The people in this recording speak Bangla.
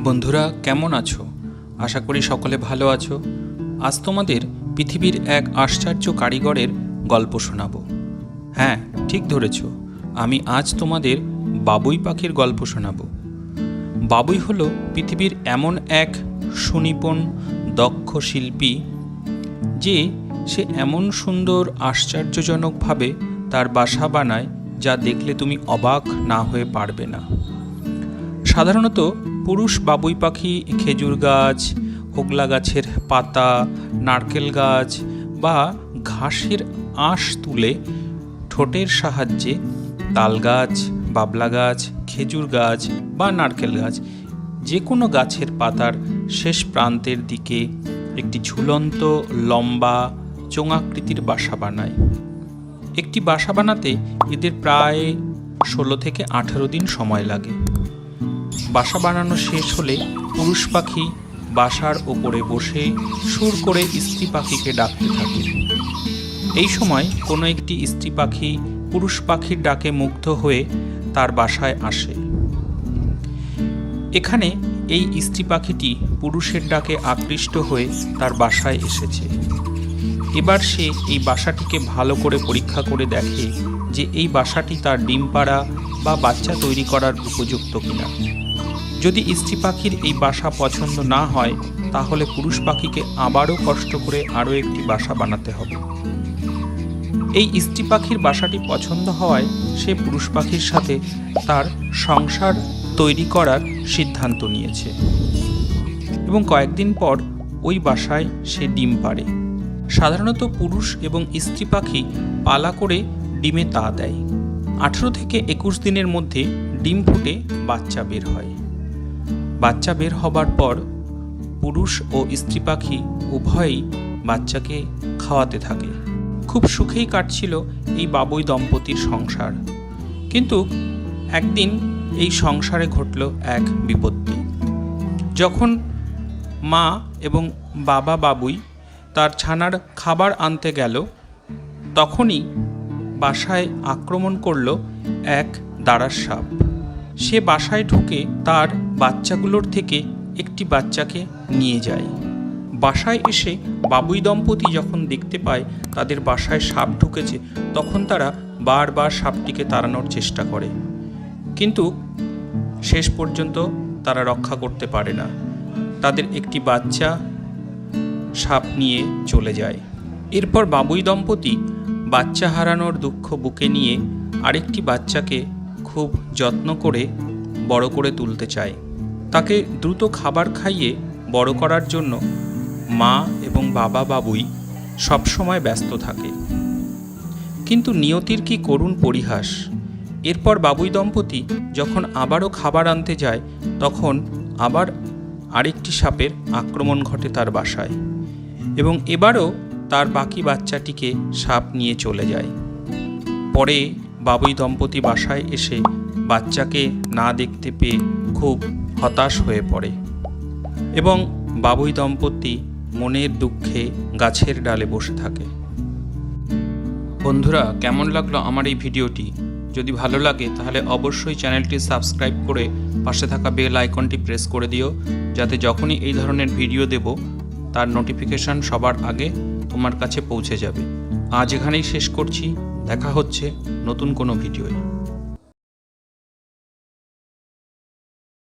বন্ধুরা কেমন আছো? আশা করি সকলে ভালো আছো। আজ তোমাদের পৃথিবীর এক আশ্চর্য কারিগরের গল্প শোনাবো। হ্যাঁ, ঠিক ধরেছ, আমি আজ তোমাদের বাবুই পাখির গল্প শোনাবো। বাবুই হলো পৃথিবীর এমন এক সুনিপুণ দক্ষ শিল্পী যে সে এমন সুন্দর আশ্চর্যজনকভাবে তার বাসা বানায় যা দেখলে তুমি অবাক না হয়ে পারবে না। সাধারণত পুরুষ বাবুই পাখি খেজুর গাছ, হোগলা গাছের পাতা, নারকেল গাছ বা ঘাসের আঁশ তুলে ঠোঁটের সাহায্যে তাল গাছ, বাবলা গাছ, খেজুর গাছ বা নারকেল গাছ যে কোনো গাছের পাতার শেষ প্রান্তের দিকে একটি ঝুলন্ত লম্বা চোঙাকৃতির বাসা বানায়। একটি বাসা বানাতে এদের প্রায় 16 থেকে 18 দিন সময় লাগে। বাসা বানানো শেষ হলে পুরুষ পাখি বাসার ওপরে বসে সুর করে স্ত্রী পাখিকে ডাকতে থাকে। এই সময় কোনো একটি স্ত্রী পাখি পুরুষ পাখির ডাকে মুগ্ধ হয়ে তার বাসায় আসে। এখানে এই স্ত্রী পাখিটি পুরুষের ডাকে আকৃষ্ট হয়ে তার বাসায় এসেছে। এবার সে এই বাসাটিকে ভালো করে পরীক্ষা করে দেখে যে এই বাসাটি তার ডিম পাড়া বা বাচ্চা তৈরি করার উপযুক্ত কিনা। যদি স্ত্রী পাখির এই বাসা পছন্দ না হয় তাহলে পুরুষ পাখিকে আবারও কষ্ট করে আরও একটি বাসা বানাতে হবে। এই স্ত্রী পাখির বাসাটি পছন্দ হওয়ায় সে পুরুষ পাখির সাথে তার সংসার তৈরি করার সিদ্ধান্ত নিয়েছে এবং কয়েকদিন পর ওই বাসায় সে ডিম পাড়ে। সাধারণত পুরুষ এবং স্ত্রী পাখি পালা করে ডিমে তা দেয়। 18 থেকে 21 দিনের মধ্যে ডিম ফুটে বাচ্চা বের হয়। বাচ্চা বের হবার পর পুরুষ ও স্ত্রী পাখি উভয়ই বাচ্চাকে খাওয়াতে থাকে। খুব সুখেই কাটছিল এই বাবুই দম্পতির সংসার। কিন্তু একদিন এই সংসারে ঘটল এক বিপত্তি। যখন মা এবং বাবা বাবুই তার ছানার খাবার আনতে গেল, তখনই বাসায় আক্রমণ করল এক দাঁড়ার সাপ। সে বাসায় ঢুকে তার বাচ্চাগুলোর থেকে একটি বাচ্চাকে নিয়ে যায়। বাসায় এসে বাবুই দম্পতি যখন দেখতে পায় তাদের বাসায় সাপ ঢুকেছে, তখন তারা বারবার সাপটিকে তাড়ানোর চেষ্টা করে, কিন্তু শেষ পর্যন্ত তারা রক্ষা করতে পারে না। তাদের একটি বাচ্চা সাপ নিয়ে চলে যায়। এরপর বাবুই দম্পতি বাচ্চা হারানোর দুঃখ বুকে নিয়ে আরেকটি বাচ্চাকে খুব যত্ন করে বড় করে তুলতে চায়। তাকে দ্রুত খাবার খাইয়ে বড় করার জন্য মা এবং বাবা বাবুই সবসময় ব্যস্ত থাকে। কিন্তু নিয়তির কি করুণ পরিহাস! এরপর বাবুই দম্পতি যখন আবারও খাবার আনতে যায়, তখন আবার আরেকটি সাপের আক্রমণ ঘটে তার বাসায় এবং এবারও তার বাকি বাচ্চাটিকে সাপ নিয়ে চলে যায়। পরে বাবুই দম্পতি বাসায় এসে বাচ্চাকে না দেখতে পেয়ে খুব হতাশ হয়ে পড়ে এবং বাবুই দম্পতি মনের দুঃখে গাছের ডালে বসে থাকে। বন্ধুরা, কেমন লাগলো আমার এই ভিডিওটি? যদি ভালো লাগে তাহলে অবশ্যই চ্যানেলটি সাবস্ক্রাইব করে পাশে থাকা বেল আইকনটি প্রেস করে দিও, যাতে যখনই এই ধরনের ভিডিও দেব তার নোটিফিকেশন সবার আগে তোমার কাছে পৌঁছে যাবে। আজ এখানেই শেষ করছি। দেখা হচ্ছে নতুন কোনো ভিডিওয়।